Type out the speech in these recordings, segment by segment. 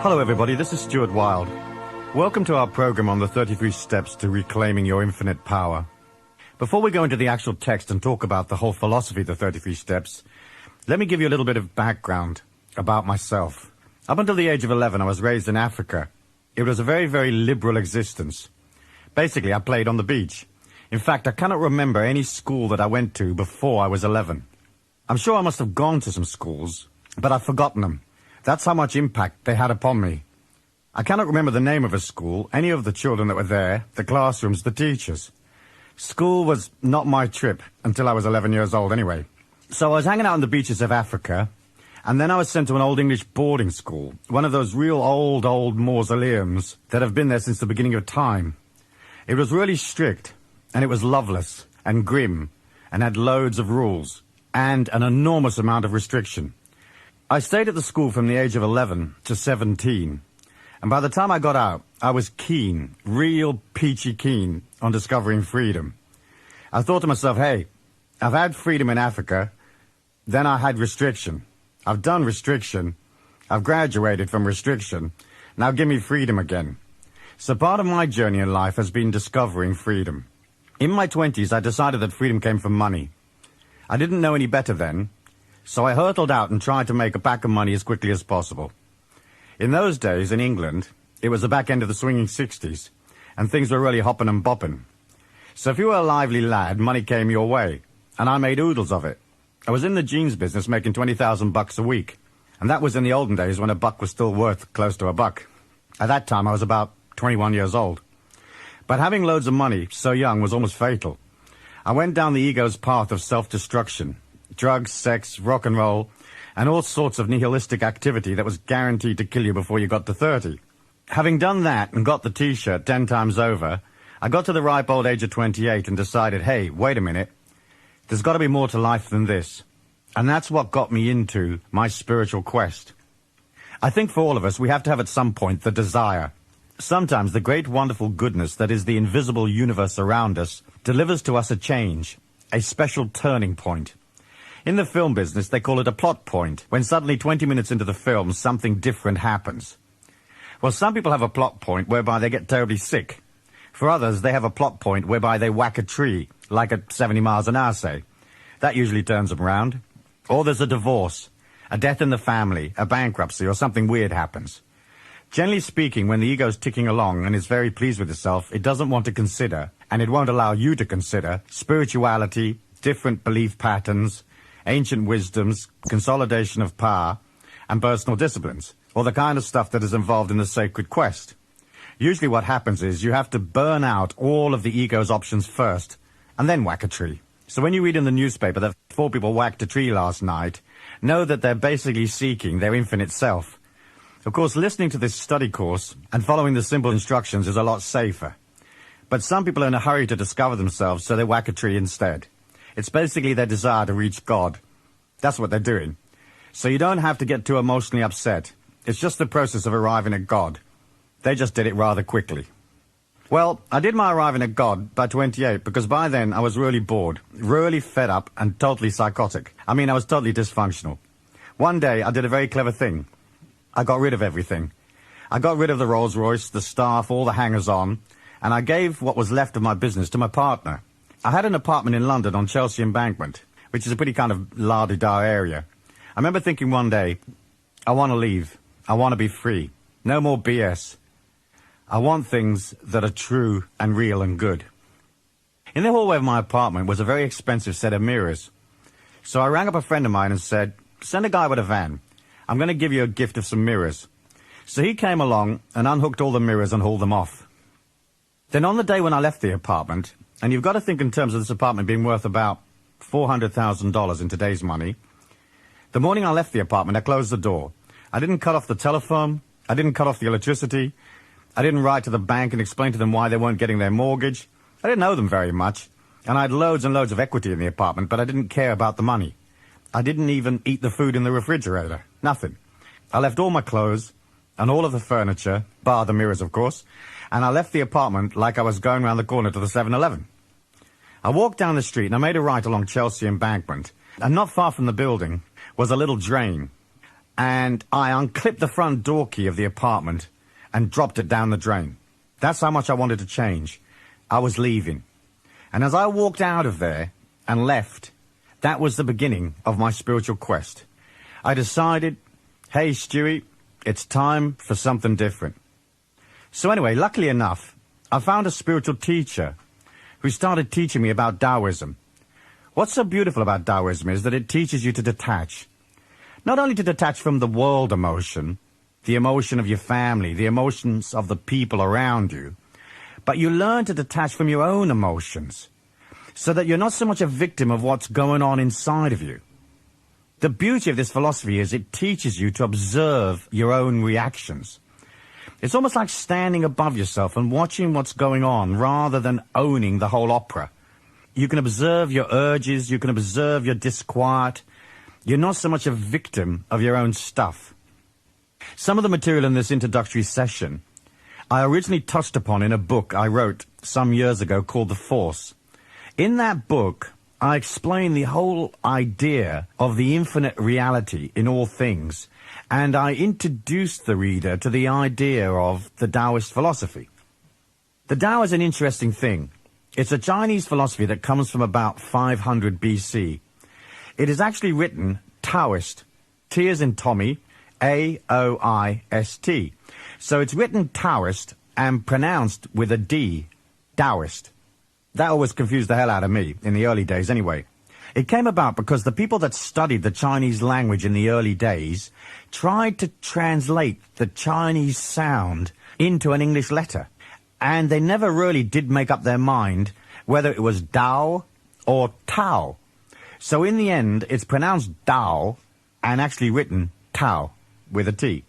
Hello everybody, this is Stuart Wilde. Welcome to our program on the 33 steps to reclaiming your infinite power. Before we go into the actual text and talk about the whole philosophy of the 33 steps, let me give you a little bit of background about myself. Up until the age of 11, I was raised in Africa. It was a very, very liberal existence. Basically, I played on the beach. In fact, I cannot remember any school that I went to before I was 11. I'm sure I must have gone to some schools, but I've forgotten them. That's how much impact they had upon me. I cannot remember the name of a school, any of the children that were there, the classrooms, the teachers. School was not my trip until I was 11 years old anyway. So I was hanging out on the beaches of Africa, and then I was sent to an old English boarding school, one of those real old mausoleums that have been there since the beginning of time. It was really strict, and it was loveless and grim, and had loads of rules, and an enormous amount of restriction. I stayed at the school from the age of 11 to 17, and by the time I got out, I was keen, real peachy keen, on discovering freedom. I thought to myself, hey, I've had freedom in Africa, then I had restriction. I've done restriction, I've graduated from restriction, now give me freedom again. So part of my journey in life has been discovering freedom. In my 20s, I decided that freedom came from money. I didn't know any better then, so I hurtled out and tried to make a pack of money as quickly as possible. In those days, in England, it was the back end of the swinging 60s, and things were really hopping and bopping. So if you were a lively lad, money came your way, and I made oodles of it. I was in the jeans business making 20,000 bucks a week, and that was in the olden days when a buck was still worth close to a buck. At that time, I was about 21 years old. But having loads of money so young was almost fatal. I went down the ego's path of self-destruction. Drugs, sex, rock and roll, and all sorts of nihilistic activity that was guaranteed to kill you before you got to 30. Having done that and got the T-shirt 10 times over, I got to the ripe old age of 28 and decided, hey, wait a minute, there's got to be more to life than this. And that's what got me into my spiritual quest. I think for all of us, we have to have at some point the desire. Sometimes the great wonderful goodness that is the invisible universe around us delivers to us a change, a special turning point. In the film business, they call it a plot point, when suddenly 20 minutes into the film, something different happens. Well, some people have a plot point whereby they get terribly sick. For others, they have a plot point whereby they whack a tree, like at 70 miles an hour, say. That usually turns them round. Or there's a divorce, a death in the family, a bankruptcy, or something weird happens. Generally speaking, when the ego's ticking along and is very pleased with itself, it doesn't want to consider, and it won't allow you to consider, spirituality, different belief patterns, ancient wisdoms, consolidation of power, and personal disciplines, or the kind of stuff that is involved in the sacred quest. Usually what happens is you have to burn out all of the ego's options first, and then whack a tree. So when you read in the newspaper that 4 people whacked a tree last night, know that they're basically seeking their infinite self. Of course, listening to this study course and following the simple instructions is a lot safer. But some people are in a hurry to discover themselves, so they whack a tree instead. It's basically their desire to reach God. That's what they're doing. So you don't have to get too emotionally upset. It's just the process of arriving at God. They just did it rather quickly. Well, I did my arriving at God by 28 because by then I was really bored, really fed up and totally psychotic. I mean, I was totally dysfunctional. One day I did a very clever thing. I got rid of everything. I got rid of the Rolls Royce, the staff, all the hangers-on, and I gave what was left of my business to my partner. I had an apartment in London on Chelsea Embankment, which is a pretty kind of la-di-da area. I remember thinking one day, I want to leave. I want to be free. No more BS. I want things that are true and real and good. In the hallway of my apartment was a very expensive set of mirrors. So I rang up a friend of mine and said, send a guy with a van. I'm going to give you a gift of some mirrors. So he came along and unhooked all the mirrors and hauled them off. Then on the day when I left the apartment, and you've got to think in terms of this apartment being worth about $400,000 in today's money, the morning I left the apartment, I closed the door. I didn't cut off the telephone. I didn't cut off the electricity. I didn't write to the bank and explain to them why they weren't getting their mortgage. I didn't owe them very much, and I had loads and loads of equity in the apartment, but I didn't care about the money. I didn't even eat the food in the refrigerator. Nothing. I left all my clothes and all of the furniture, bar the mirrors, of course, and I left the apartment like I was going round the corner to the 7-Eleven. I walked down the street and I made a right along Chelsea Embankment, and not far from the building was a little drain. and I unclipped the front door key of the apartment and dropped it down the drain. That's how much I wanted to change. I was leaving. And as I walked out of there and left, that was the beginning of my spiritual quest. I decided, hey, Stewie, it's time for something different. So anyway, luckily enough, I found a spiritual teacher who started teaching me about Taoism. What's so beautiful about Taoism is that it teaches you to detach. Not only to detach from the world emotion, the emotion of your family, the emotions of the people around you, but you learn to detach from your own emotions so that you're not so much a victim of what's going on inside of you. The beauty of this philosophy is it teaches you to observe your own reactions. It's almost like standing above yourself and watching what's going on rather than owning the whole opera. You can observe your urges, you can observe your disquiet. You're not so much a victim of your own stuff. Some of the material in this introductory session I originally touched upon in a book I wrote some years ago called The Force. In that book, I explain the whole idea of the infinite reality in all things, and I introduced the reader to the idea of the Taoist philosophy. The Tao is an interesting thing. It's a Chinese philosophy that comes from about 500 BC. It is actually written Taoist, T as in Tommy, A-O-I-S-T. So it's written Taoist and pronounced with a D, Taoist. That always confused the hell out of me, in the early days anyway. It came about because the people that studied the Chinese language in the early days tried to translate the Chinese sound into an English letter. And they never really did make up their mind whether it was Dao or Tao. So in the end, it's pronounced Dao and actually written Tao with a T.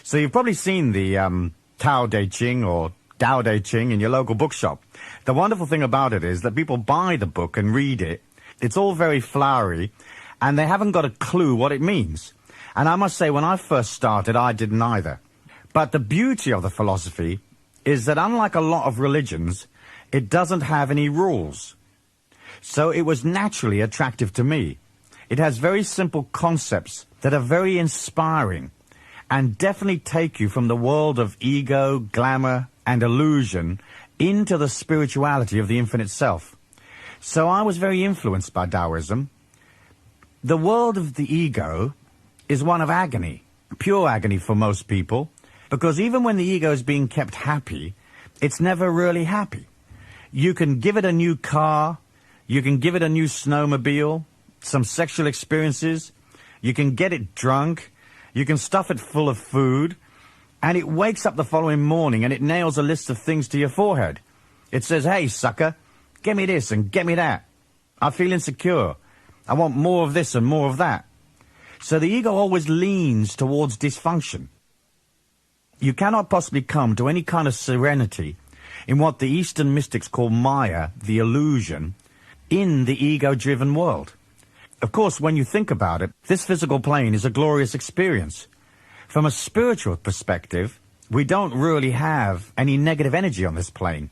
So you've probably seen the Tao Te Ching or Tao Te Ching in your local bookshop. The wonderful thing about it is that people buy the book and read it. It's all very flowery, and they haven't got a clue what it means. And I must say, when I first started, I didn't either. But the beauty of the philosophy is that unlike a lot of religions, it doesn't have any rules. So it was naturally attractive to me. It has very simple concepts that are very inspiring and definitely take you from the world of ego, glamour, and illusion into the spirituality of the infinite self. So I was very influenced by Taoism. The world of the ego is one of agony, pure agony for most people, because even when the ego is being kept happy, it's never really happy. You can give it a new car, you can give it a new snowmobile, some sexual experiences, you can get it drunk, you can stuff it full of food, and it wakes up the following morning and it nails a list of things to your forehead. It says, hey, sucker, get me this and get me that. I feel insecure. I want more of this and more of that. So the ego always leans towards dysfunction. You cannot possibly come to any kind of serenity in what the Eastern mystics call Maya, the illusion, in the ego-driven world. Of course, when you think about it, this physical plane is a glorious experience. From a spiritual perspective, we don't really have any negative energy on this plane.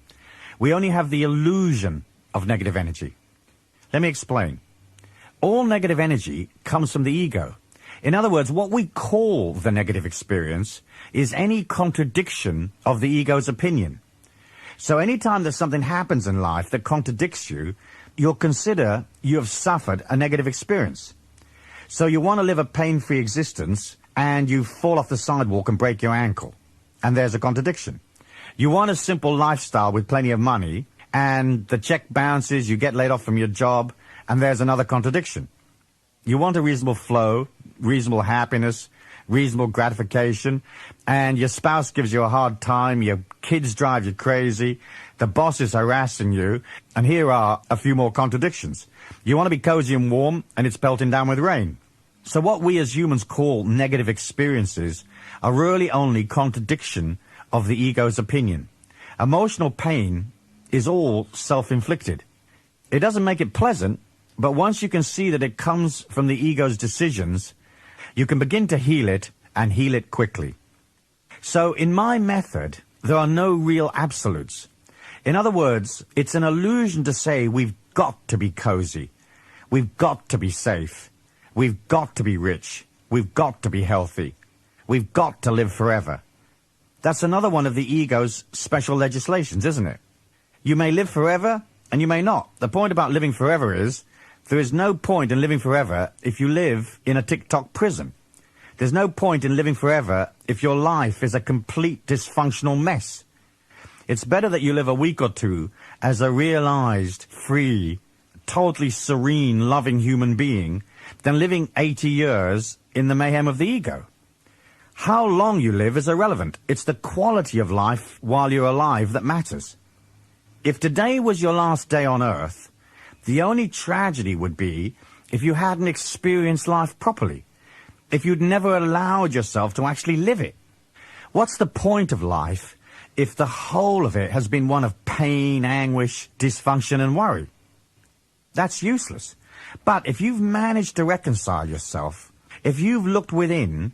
We only have the illusion of negative energy. Let me explain. All negative energy comes from the ego. In other words, what we call the negative experience is any contradiction of the ego's opinion. So anytime that something happens in life that contradicts you, you'll consider you have suffered a negative experience. So you want to live a pain-free existence, and you fall off the sidewalk and break your ankle. And there's a contradiction. You want a simple lifestyle with plenty of money, and the check bounces, you get laid off from your job, and there's another contradiction. You want a reasonable flow, reasonable happiness, reasonable gratification, and your spouse gives you a hard time, your kids drive you crazy, the boss is harassing you, and here are a few more contradictions. You want to be cozy and warm, and it's pelting down with rain. So what we as humans call negative experiences are really only contradiction of the ego's opinion. Emotional pain is all self-inflicted. It doesn't make it pleasant, but once you can see that it comes from the ego's decisions, you can begin to heal it, and heal it quickly. So in my method, there are no real absolutes. In other words, it's an illusion to say we've got to be cozy, we've got to be safe, we've got to be rich, We've got to be healthy. We've got to live forever. That's another one of the ego's special legislations, isn't it? You may live forever, and you may not. The point about living forever is, there is no point in living forever if you live in a tick-tock prison. There's no point in living forever if your life is a complete dysfunctional mess. It's better that you live a week or two as a realized, free, totally serene, loving human being than living 80 years in the mayhem of the ego. How long you live is irrelevant. It's the quality of life while you're alive that matters. If today was your last day on Earth, the only tragedy would be if you hadn't experienced life properly, if you'd never allowed yourself to actually live it. What's the point of life if the whole of it has been one of pain, anguish, dysfunction and worry? That's useless. But if you've managed to reconcile yourself, if you've looked within,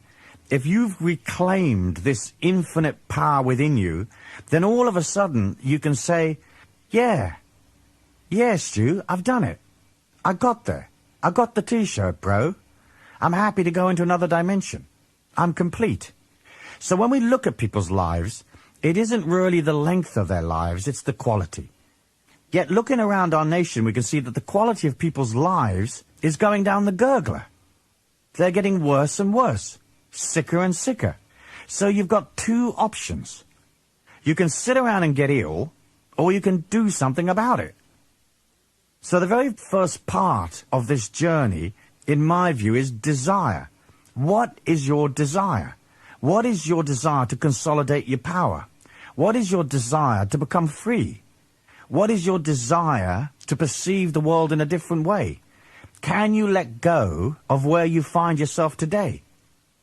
if you've reclaimed this infinite power within you, then all of a sudden you can say, yeah, Stu, I've done it. I got there. I got the t-shirt, bro. I'm happy to go into another dimension. I'm complete. So when we look at people's lives, it isn't really the length of their lives, it's the quality. Yet looking around our nation, we can see that the quality of people's lives is going down the gurgler. They're getting worse and worse, sicker and sicker. So you've got two options. You can sit around and get ill, or you can do something about it. So the very first part of this journey, in my view, is desire. What is your desire? What is your desire to consolidate your power? What is your desire to become free? What is your desire to perceive the world in a different way? Can you let go of where you find yourself today?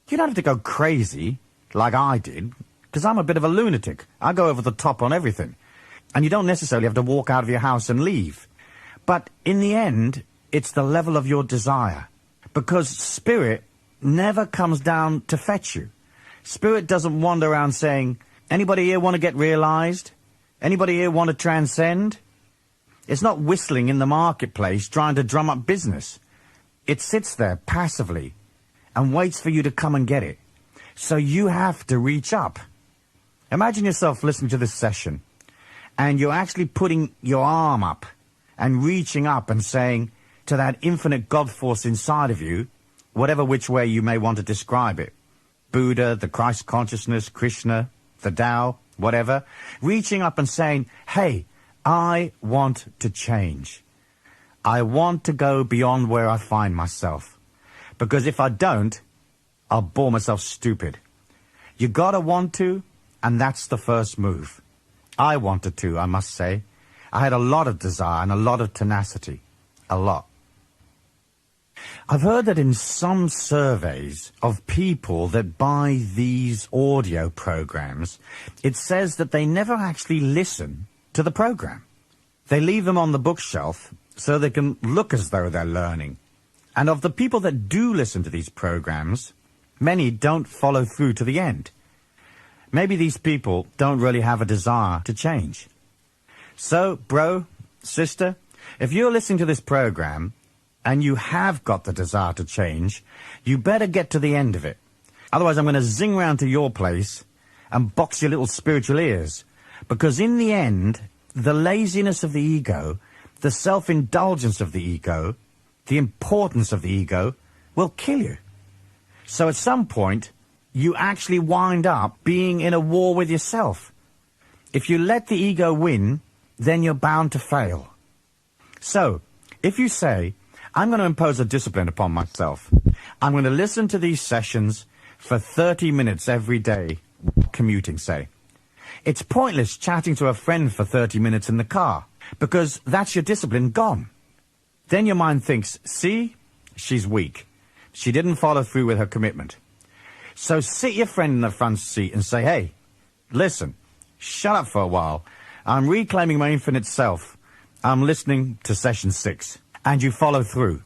You don't have to go crazy, like I did, because I'm a bit of a lunatic. I go over the top on everything. And you don't necessarily have to walk out of your house and leave. But in the end, it's the level of your desire. Because spirit never comes down to fetch you. Spirit doesn't wander around saying, anybody here want to get realized? Anybody here want to transcend? It's not whistling in the marketplace trying to drum up business. It sits there passively and waits for you to come and get it. So you have to reach up. Imagine yourself listening to this session and you're actually putting your arm up and reaching up and saying to that infinite God force inside of you, whatever which way you may want to describe it, Buddha, the Christ consciousness, Krishna, the Tao, whatever, reaching up and saying, hey, I want to change. I want to go beyond where I find myself. Because if I don't, I'll bore myself stupid. You gotta want to, and that's the first move. I wanted to, I must say. I had a lot of desire and a lot of tenacity. A lot. I've heard that in some surveys of people that buy these audio programs, it says that they never actually listen to the program. They leave them on the bookshelf so they can look as though they're learning. And of the people that do listen to these programs, many don't follow through to the end. Maybe these people don't really have a desire to change. So, bro, sister, if you're listening to this program and you have got the desire to change, you better get to the end of it. Otherwise, I'm going to zing round to your place and box your little spiritual ears. Because in the end, the laziness of the ego, the self-indulgence of the ego, the importance of the ego will kill you. So at some point, you actually wind up being in a war with yourself. If you let the ego win, then you're bound to fail. So, if you say, I'm going to impose a discipline upon myself, I'm going to listen to these sessions for 30 minutes every day, commuting, say. It's pointless chatting to a friend for 30 minutes in the car, because that's your discipline gone. Then your mind thinks, see, she's weak. She didn't follow through with her commitment. So sit your friend in the front seat and say, hey, listen, shut up for a while. I'm reclaiming my infinite self. I'm listening to session 6. And you follow through.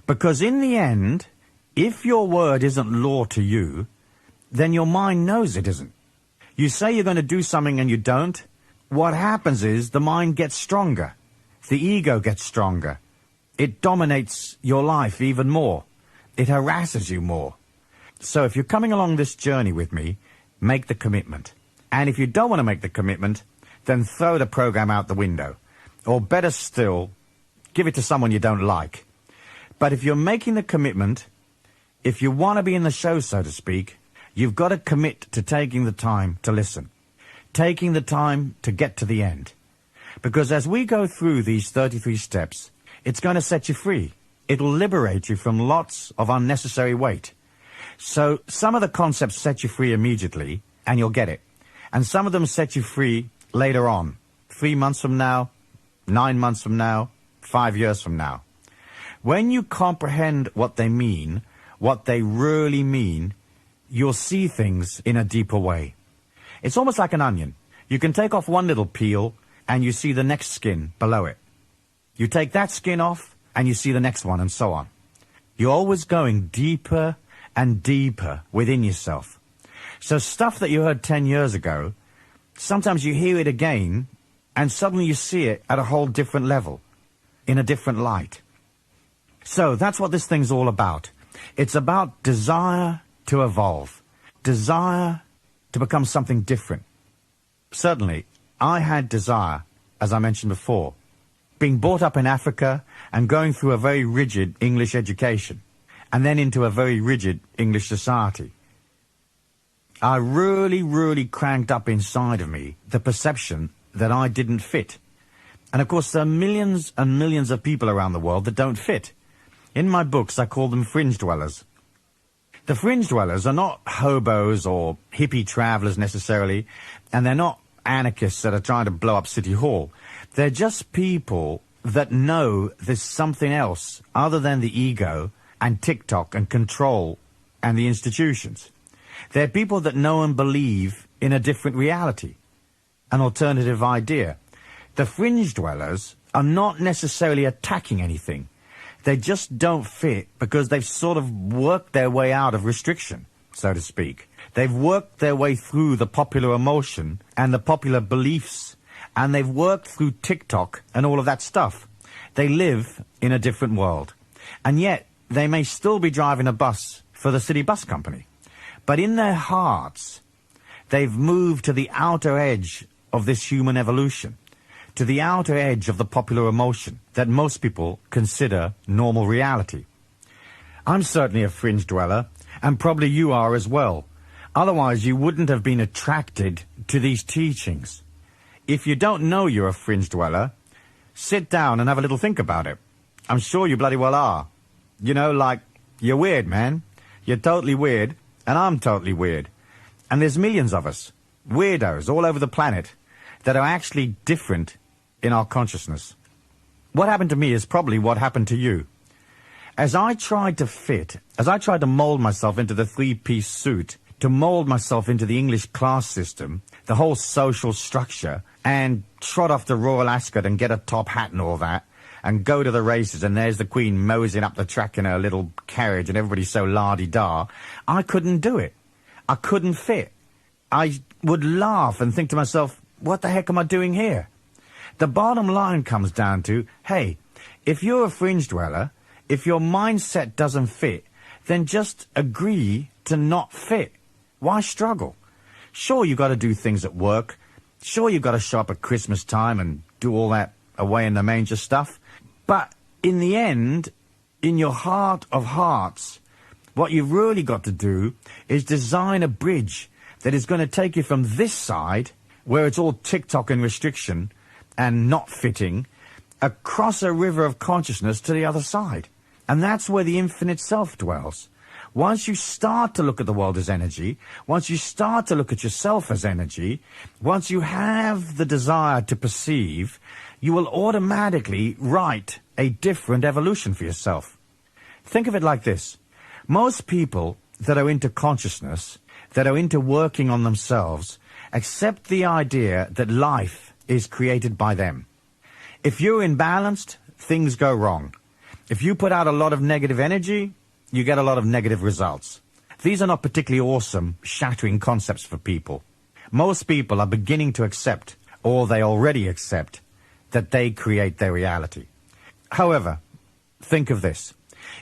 Because in the end, if your word isn't law to you, then your mind knows it isn't. You say you're going to do something and you don't. What happens is the mind gets stronger. The ego gets stronger. It dominates your life even more. It harasses you more. So if you're coming along this journey with me, make the commitment. And if you don't want to make the commitment, then throw the program out the window. Or better still, give it to someone you don't like. But if you're making the commitment, if you want to be in the show, so to speak, you've got to commit to taking the time to listen. Taking the time to get to the end. Because as we go through these 33 steps, it's going to set you free. It'll liberate you from lots of unnecessary weight. So some of the concepts set you free immediately, and you'll get it. And some of them set you free later on, 3 months from now, 9 months from now, 5 years from now. When you comprehend what they mean, what they really mean, you'll see things in a deeper way. It's almost like an onion. You can take off one little peel, and you see the next skin below it. You take that skin off, and you see the next one, and so on. You're always going deeper and deeper within yourself. So stuff that you heard 10 years ago, sometimes you hear it again, and suddenly you see it at a whole different level, in a different light. So that's what this thing's all about. It's about desire to evolve, desire to become something different. Certainly, I had desire, as I mentioned before, being brought up in Africa and going through a very rigid English education, and then into a very rigid English society. I really cranked up inside of me the perception that I didn't fit. And of course, there are millions and millions of people around the world that don't fit. In my books, I call them fringe dwellers. The fringe dwellers are not hobos or hippie travelers necessarily, and they're not anarchists that are trying to blow up City Hall. They're just people that know there's something else other than the ego and TikTok and control and the institutions. They're people that know and believe in a different reality, an alternative idea. The fringe dwellers are not necessarily attacking anything. They just don't fit because they've sort of worked their way out of restriction, so to speak. They've worked their way through the popular emotion and the popular beliefs, and they've worked through TikTok and all of that stuff. They live in a different world. And yet, they may still be driving a bus for the city bus company. But in their hearts, they've moved to the outer edge of this human evolution, to the outer edge of the popular emotion that most people consider normal reality. I'm certainly a fringe dweller, and probably you are as well. Otherwise, you wouldn't have been attracted to these teachings. If you don't know you're a fringe dweller, sit down and have a little think about it. I'm sure you bloody well are. You know, like, you're weird, man. You're totally weird, and I'm totally weird. And there's millions of us, weirdos all over the planet, that are actually different in our consciousness. What happened to me is probably what happened to you. As I tried to fit, as I tried to mold myself into the three-piece suit, to mold myself into the English class system, the whole social structure, and trot off to Royal Ascot and get a top hat and all that, and go to the races, and there's the Queen moseying up the track in her little carriage, and everybody's so la-di-da, I couldn't do it. I couldn't fit. I would laugh and think to myself, what the heck am I doing here? The bottom line comes down to, hey, if you're a fringe dweller, if your mindset doesn't fit, then just agree to not fit. Why struggle? Sure, you've got to do things at work. Sure, you've got to show up at Christmas time and do all that away in the manger stuff. But in the end, in your heart of hearts, what you've really got to do is design a bridge that is going to take you from this side, where it's all TikTok and restriction and not fitting, across a river of consciousness to the other side. And that's where the infinite self dwells. Once you start to look at the world as energy, once you start to look at yourself as energy, once you have the desire to perceive, you will automatically write a different evolution for yourself. Think of it like this. Most people that are into consciousness, that are into working on themselves, accept the idea that life is created by them. If you're imbalanced, things go wrong. If you put out a lot of negative energy, you get a lot of negative results. These are not particularly awesome, shattering concepts for people. Most people are beginning to accept, or they already accept, that they create their reality. However, think of this.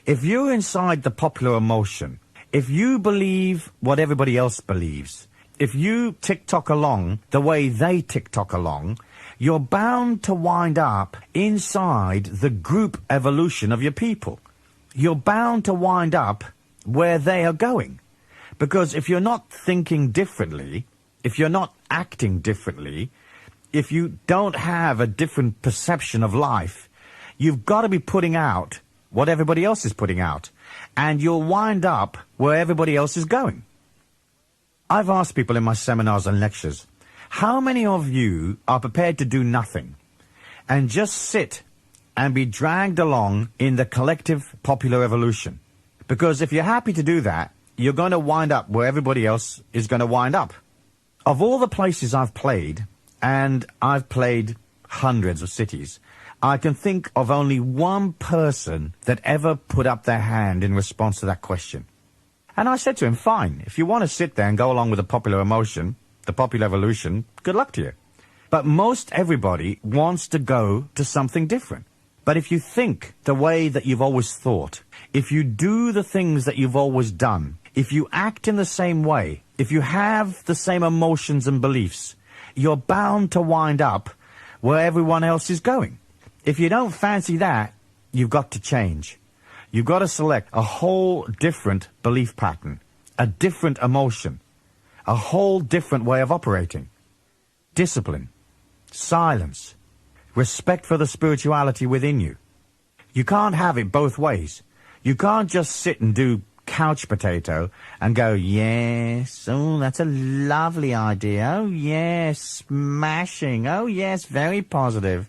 If you're inside the popular emotion, If you believe what everybody else believes, if you tick-tock along the way they tick-tock along, you're bound to wind up inside the group evolution of your people. You're bound to wind up where they are going. Because if you're not thinking differently, if you're not acting differently, if you don't have a different perception of life, you've got to be putting out what everybody else is putting out. And you'll wind up where everybody else is going. I've asked people in my seminars and lectures, how many of you are prepared to do nothing and just sit and be dragged along in the collective popular evolution? Because if you're happy to do that, you're going to wind up where everybody else is going to wind up. Of all the places I've played, and I've played hundreds of cities, I can think of only one person that ever put up their hand in response to that question. And I said to him, fine, if you want to sit there and go along with the popular emotion, the popular evolution, good luck to you. But most everybody wants to go to something different. But if you think the way that you've always thought, if you do the things that you've always done, if you act in the same way, if you have the same emotions and beliefs, you're bound to wind up where everyone else is going. If you don't fancy that, you've got to change. You've got to select a whole different belief pattern, a different emotion, a whole different way of operating. Discipline, silence, respect for the spirituality within you. You can't have it both ways. You can't just sit and do couch potato and go, yes, oh, that's a lovely idea. Oh, yes, smashing. Oh, yes, very positive.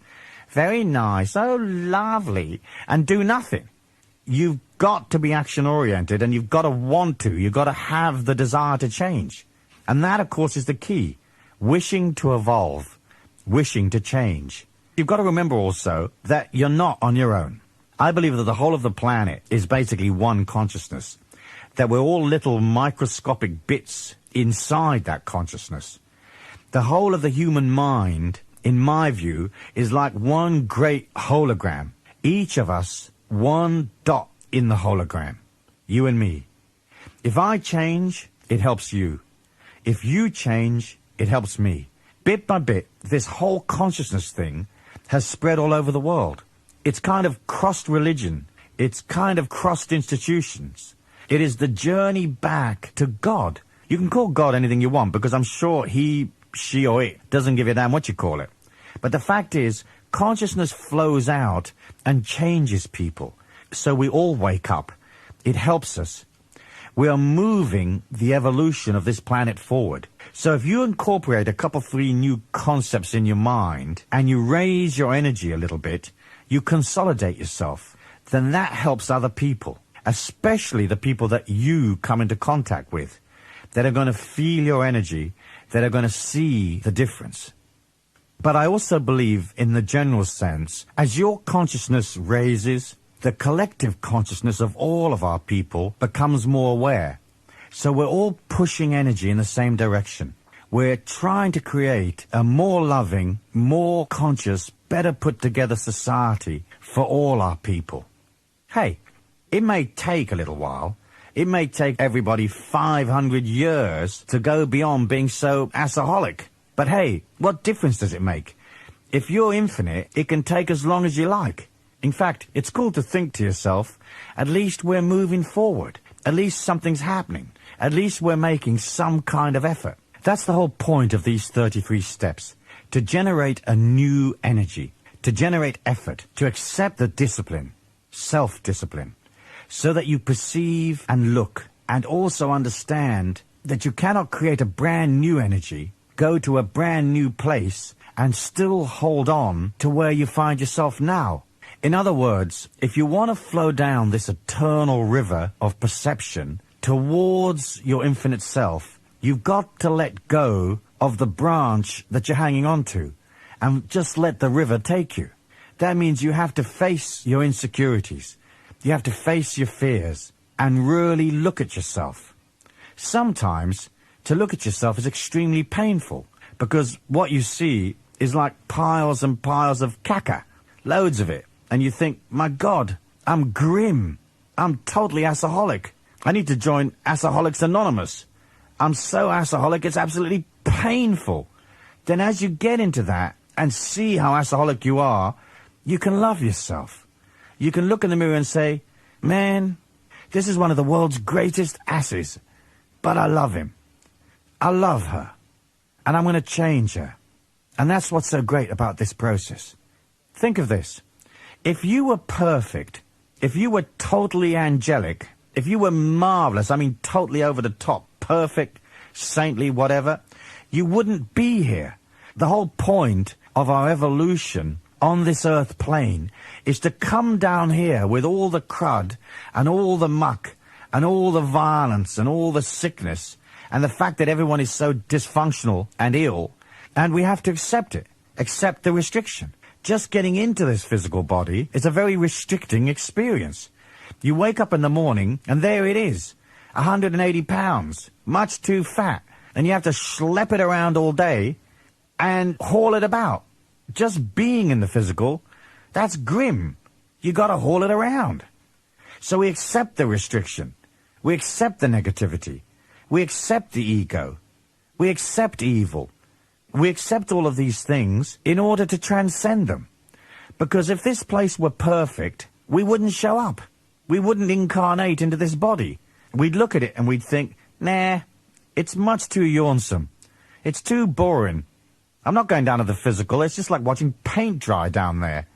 Very nice. Oh, lovely. And do nothing. You've got to be action-oriented, and you've got to want to. You've got to have the desire to change. And that, of course, is the key. Wishing to evolve. Wishing to change. You've got to remember also that you're not on your own. I believe that the whole of the planet is basically one consciousness. That we're all little microscopic bits inside that consciousness. The whole of the human mind, in my view, is like one great hologram. Each of us, one dot in the hologram. You and me. If I change, it helps you. If you change, it helps me. Bit by bit, this whole consciousness thing has spread all over the world. It's kind of crossed religion. It's kind of crossed institutions. It is the journey back to God. You can call God anything you want, because I'm sure he, she, or it doesn't give a damn what you call it. But the fact is, consciousness flows out and changes people. So we all wake up. It helps us. We are moving the evolution of this planet forward. So if you incorporate a couple, 3 new concepts in your mind, and you raise your energy a little bit, you consolidate yourself, then that helps other people, especially the people that you come into contact with, that are going to feel your energy, that are going to see the difference. But I also believe, in the general sense, as your consciousness raises, the collective consciousness of all of our people becomes more aware. So we're all pushing energy in the same direction. We're trying to create a more loving, more conscious, better put together society for all our people. Hey, it may take a little while. It may take everybody 500 years to go beyond being so asaholic. But hey, what difference does it make? If you're infinite, it can take as long as you like. In fact, it's cool to think to yourself, at least we're moving forward. At least something's happening. At least we're making some kind of effort. That's the whole point of these 33 steps. To generate a new energy. To generate effort. To accept the discipline. Self-discipline. So that you perceive and look and also understand that you cannot create a brand new energy, go to a brand new place, and still hold on to where you find yourself now. In other words, if you want to flow down this eternal river of perception towards your infinite self, you've got to let go of the branch that you're hanging on to and just let the river take you. That means you have to face your insecurities. You have to face your fears and really look at yourself. Sometimes to look at yourself is extremely painful because what you see is like piles and piles of caca, loads of it. And you think, my God, I'm grim. I'm totally asaholic. I need to join Asaholics Anonymous. I'm so asaholic, it's absolutely painful. Then as you get into that and see how asaholic you are, you can love yourself. You can look in the mirror and say, man, this is one of the world's greatest asses, but I love him. I love her, and I'm going to change her. And that's what's so great about this process. Think of this. If you were perfect, if you were totally angelic, if you were marvelous, I mean totally over the top, perfect, saintly, whatever, you wouldn't be here. The whole point of our evolution on this earth plane is to come down here with all the crud and all the muck and all the violence and all the sickness and the fact that everyone is so dysfunctional and ill, and we have to accept it, accept the restriction. Just getting into this physical body is a very restricting experience. You wake up in the morning and there it is, 180 pounds, much too fat, and you have to schlep it around all day and haul it about. Just being in the physical, that's grim. You got to haul it around. So we accept the restriction. We accept the negativity. We accept the ego. We accept evil. We accept all of these things in order to transcend them. Because if this place were perfect, we wouldn't show up. We wouldn't incarnate into this body. We'd look at it and we'd think, nah, it's much too yawnsome. It's too boring. I'm not going down to the physical. It's just like watching paint dry down there.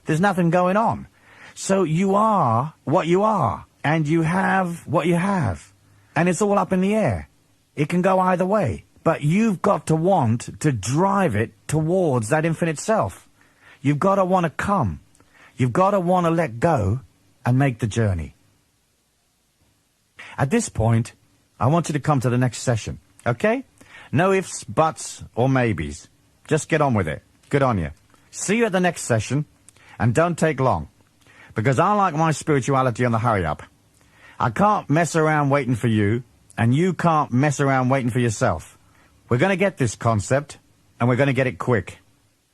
There's nothing going on. So you are what you are, and you have what you have. And it's all up in the air. It can go either way. But you've got to want to drive it towards that infinite self. You've got to want to come. You've got to want to let go and make the journey. At this point, I want you to come to the next session, okay? No ifs, buts, or maybes. Just get on with it. Good on you. See you at the next session, and don't take long, because I like my spirituality on the hurry-up. I can't mess around waiting for you, and you can't mess around waiting for yourself. We're going to get this concept, and we're going to get it quick.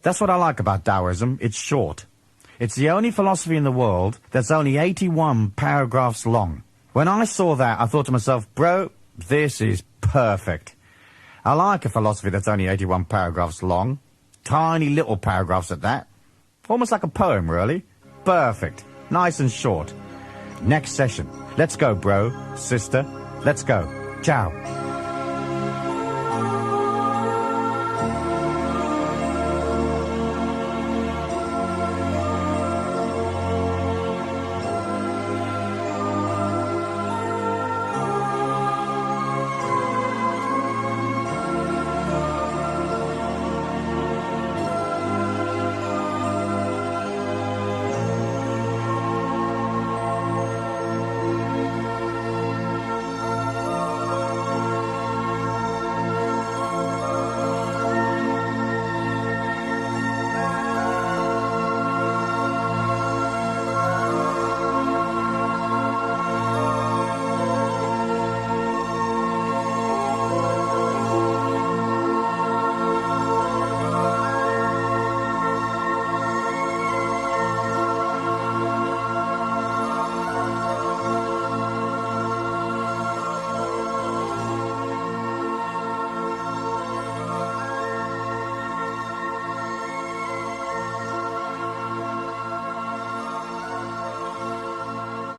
That's what I like about Taoism. It's short. It's the only philosophy in the world that's only 81 paragraphs long. When I saw that, I thought to myself, bro, this is perfect. I like a philosophy that's only 81 paragraphs long. Tiny little paragraphs at that. Almost like a poem, really. Perfect. Nice and short. Next session. Let's go, bro, sister. Let's go. Ciao.